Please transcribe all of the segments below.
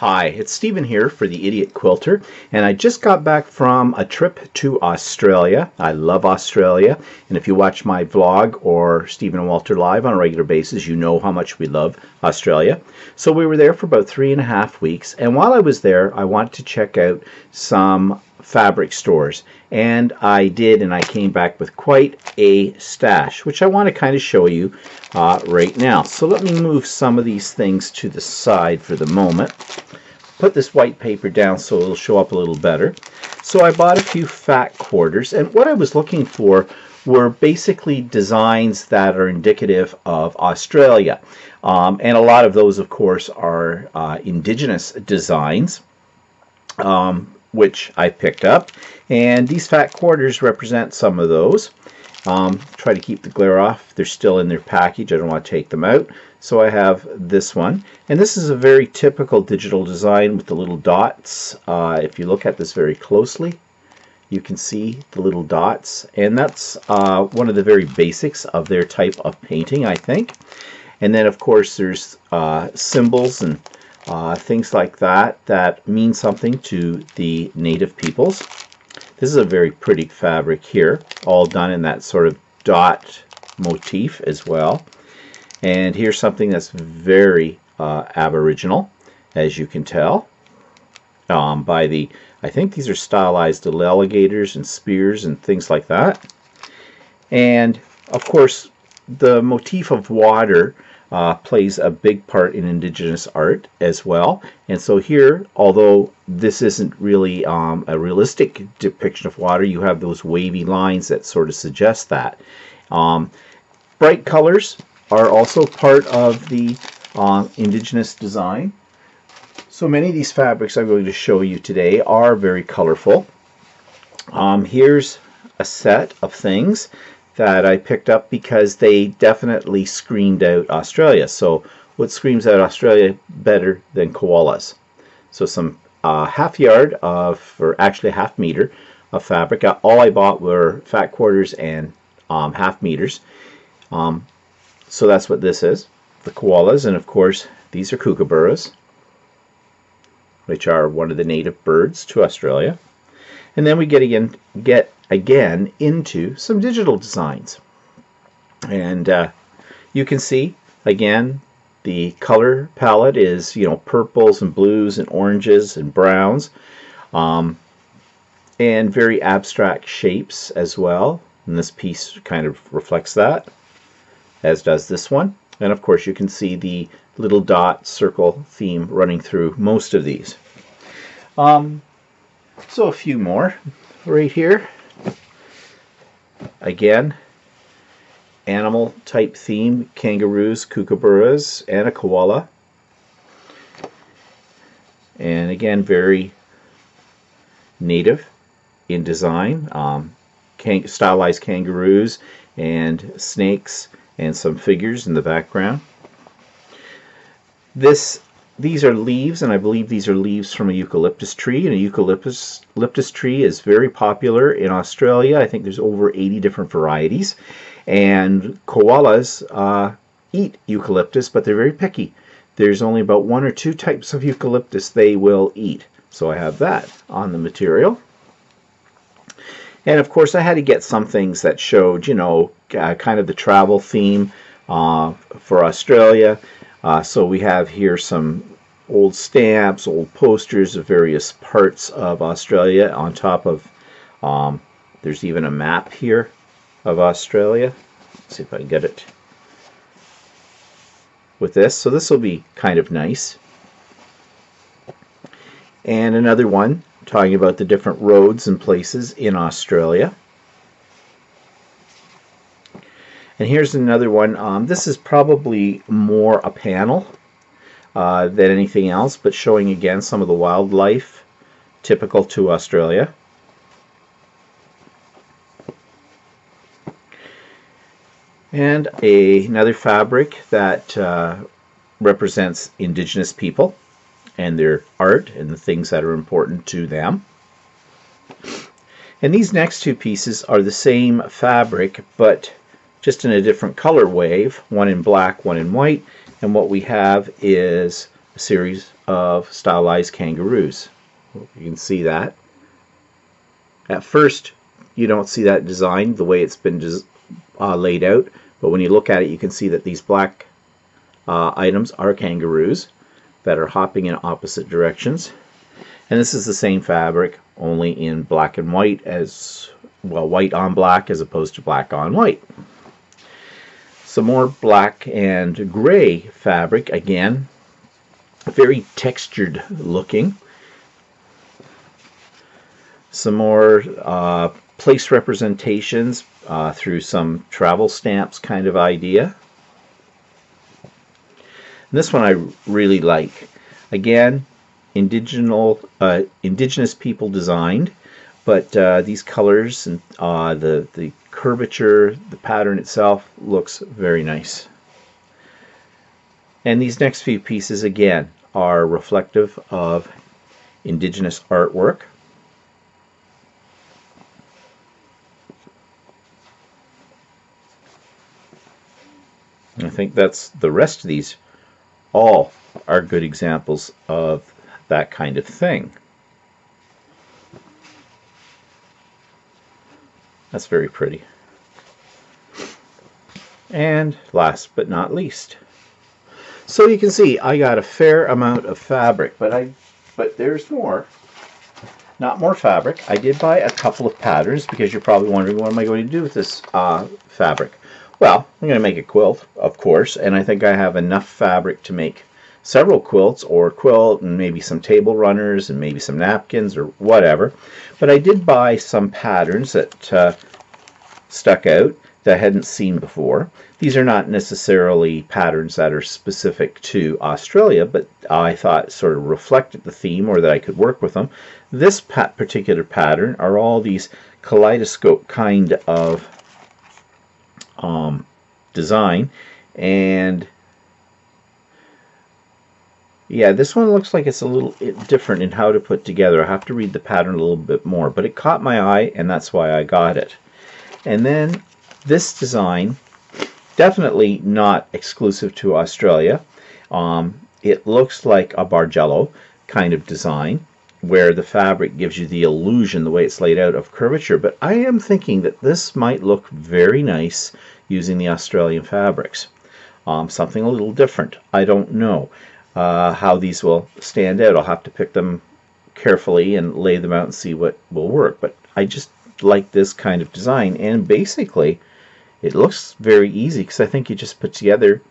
Hi, it's Stephen here for the Idiot Quilter, and I just got back from a trip to Australia. I love Australia, and if you watch my vlog or Stephen and Walter Live on a regular basis, you know how much we love Australia. So we were there for about 3.5 weeks, and while I was there, I wanted to check out some fabric stores, and I did, and I came back with quite a stash, which I want to kind of show you right now. So let me move some of these things to the side for the moment. Put this white paper down so it'll show up a little better. So I bought a few fat quarters, and what I was looking for were basically designs that are indicative of Australia, and a lot of those of course are indigenous designs, which I picked up, and these fat quarters represent some of those. Try to keep the glare off. They're still in their package. I don't want to take them out. So I have this one, and this is a very typical digital design with the little dots. If you look at this very closely, you can see the little dots, and that's one of the very basics of their type of painting, I think. And then of course there's symbols and things like that that mean something to the native peoples. This is a very pretty fabric here, all done in that sort of dot motif as well. And here's something that's very Aboriginal, as you can tell, by the, I think these are stylized alligators and spears and things like that. And of course the motif of water plays a big part in indigenous art as well. And so here, although this isn't really a realistic depiction of water, you have those wavy lines that sort of suggest that. Bright colors are also part of the indigenous design. So many of these fabrics I'm going to show you today are very colorful. Here's a set of things that I picked up because they definitely screamed out Australia. So what screams out Australia better than koalas? So some half yard of, or actually a half meter of fabric. All I bought were fat quarters and half meters. So that's what this is, the koalas, and of course these are kookaburras, which are one of the native birds to Australia. And then we get again into some digital designs, and you can see again the color palette is, you know, purples and blues and oranges and browns, and very abstract shapes as well, and this piece kind of reflects that, as does this one. And of course you can see the little dot circle theme running through most of these. So a few more right here. Again, animal type theme, kangaroos, kookaburras, and a koala. And again, very native in design. Stylized kangaroos and snakes and some figures in the background. These are leaves, and I believe these are leaves from a eucalyptus tree, and a eucalyptus tree is very popular in Australia. I think there's over 80 different varieties, and koalas eat eucalyptus, but they're very picky. There's only about 1 or 2 types of eucalyptus they will eat. So I have that on the material. And of course I had to get some things that showed, you know, kind of the travel theme for Australia. So we have here some old stamps, old posters of various parts of Australia. On top of, there's even a map here of Australia. Let's see if I can get it with this. So this will be kind of nice. And another one talking about the different roads and places in Australia. And here's another one. This is probably more a panel than anything else, but showing again some of the wildlife typical to Australia. And another fabric that represents indigenous people and their art and the things that are important to them. And these next two pieces are the same fabric, but just in a different color wave, one in black, one in white, and what we have is a series of stylized kangaroos. You can see that. At first, you don't see that design the way it's been laid out, but when you look at it, you can see that these black items are kangaroos that are hopping in opposite directions. And this is the same fabric, only in black and white, as well, white on black as opposed to black on white. Some more black and gray fabric, again, very textured looking. Some more place representations through some travel stamps kind of idea. And this one I really like. Again, indigenous people designed, but these colors and the curvature, the pattern itself looks very nice. And these next few pieces again are reflective of indigenous artwork. I think that's the rest of these all are good examples of that kind of thing. That's very pretty. And last but not least, so you can see I got a fair amount of fabric, but there's more. Not more fabric. I did buy a couple of patterns because you're probably wondering, what am I going to do with this fabric? Well, I'm going to make a quilt, of course, and I think I have enough fabric to make several quilts, or quilt and maybe some table runners and maybe some napkins or whatever. But I did buy some patterns that stuck out that I hadn't seen before. These are not necessarily patterns that are specific to Australia, but I thought sort of reflected the theme, or that I could work with them. This particular pattern are all these kaleidoscope kind of design, and yeah, this one looks like it's a little different in how to put together. I have to read the pattern a little bit more, but it caught my eye, and that's why I got it. And then this design, definitely not exclusive to Australia. It looks like a Bargello kind of design, where the fabric gives you the illusion, the way it's laid out, of curvature. But I am thinking that this might look very nice using the Australian fabrics. Something a little different. I don't know how these will stand out. I'll have to pick them carefully and lay them out and see what will work. But I just like this kind of design, and basically it looks very easy because I think you just put together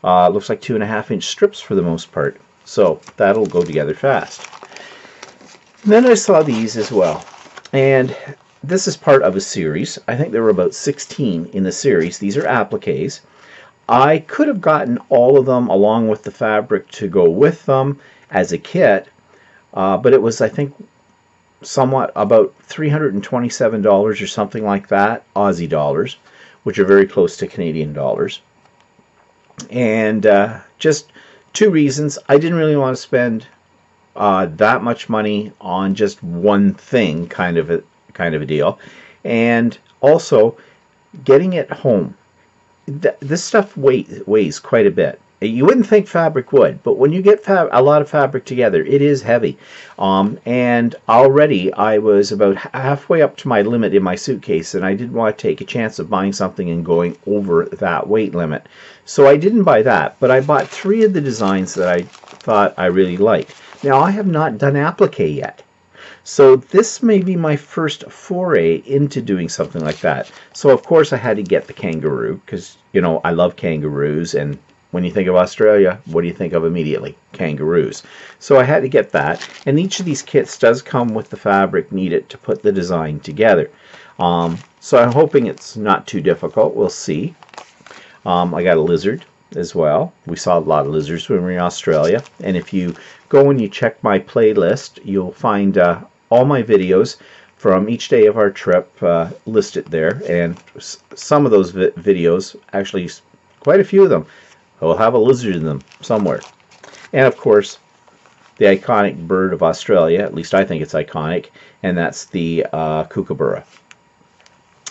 looks like 2.5-inch strips for the most part, so that'll go together fast. And then I saw these as well, and this is part of a series. I think there were about 16 in the series. These are appliques. I could have gotten all of them along with the fabric to go with them as a kit, but it was, I think, somewhat about $327 or something like that, Aussie dollars, which are very close to Canadian dollars. And just two reasons. I didn't really want to spend that much money on just one thing, kind of a deal, and also getting it home. This stuff weighs quite a bit. You wouldn't think fabric would, but when you get a lot of fabric together, it is heavy. And already I was about halfway up to my limit in my suitcase, and I didn't want to take a chance of buying something and going over that weight limit. So I didn't buy that, but I bought 3 of the designs that I thought I really liked. Now, I have not done applique yet, so this may be my first foray into doing something like that. So of course I had to get the kangaroo, because, you know, I love kangaroos, and when you think of Australia, what do you think of immediately? Kangaroos. So I had to get that, and each of these kits does come with the fabric needed to put the design together. So I'm hoping it's not too difficult. We'll see. I got a lizard as well. We saw a lot of lizards when we were in Australia, and if you go and you check my playlist, you'll find all my videos from each day of our trip listed there, and some of those videos, actually quite a few of them, will have a lizard in them somewhere. And of course, the iconic bird of Australia, at least I think it's iconic, and that's the kookaburra.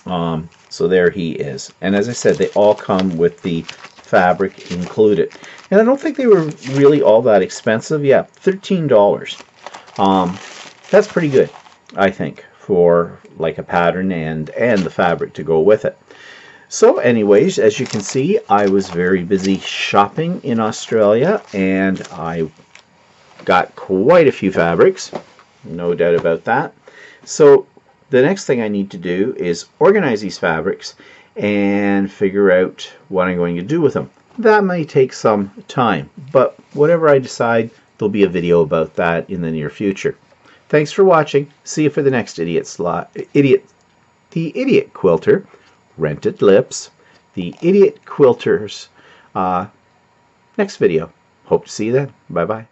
So there he is. And as I said, they all come with the fabric included. And I don't think they were really all that expensive. Yeah, $13. That's pretty good, I think, for like a pattern and the fabric to go with it. So anyways, as you can see, I was very busy shopping in Australia, and I got quite a few fabrics, no doubt about that. So the next thing I need to do is organize these fabrics and figure out what I'm going to do with them. That may take some time, but whatever I decide, there'll be a video about that in the near future. Thanks for watching. See you for the next The Idiot Quilter Rented Lips, the Idiot Quilters next video. Hope to see you then. Bye bye.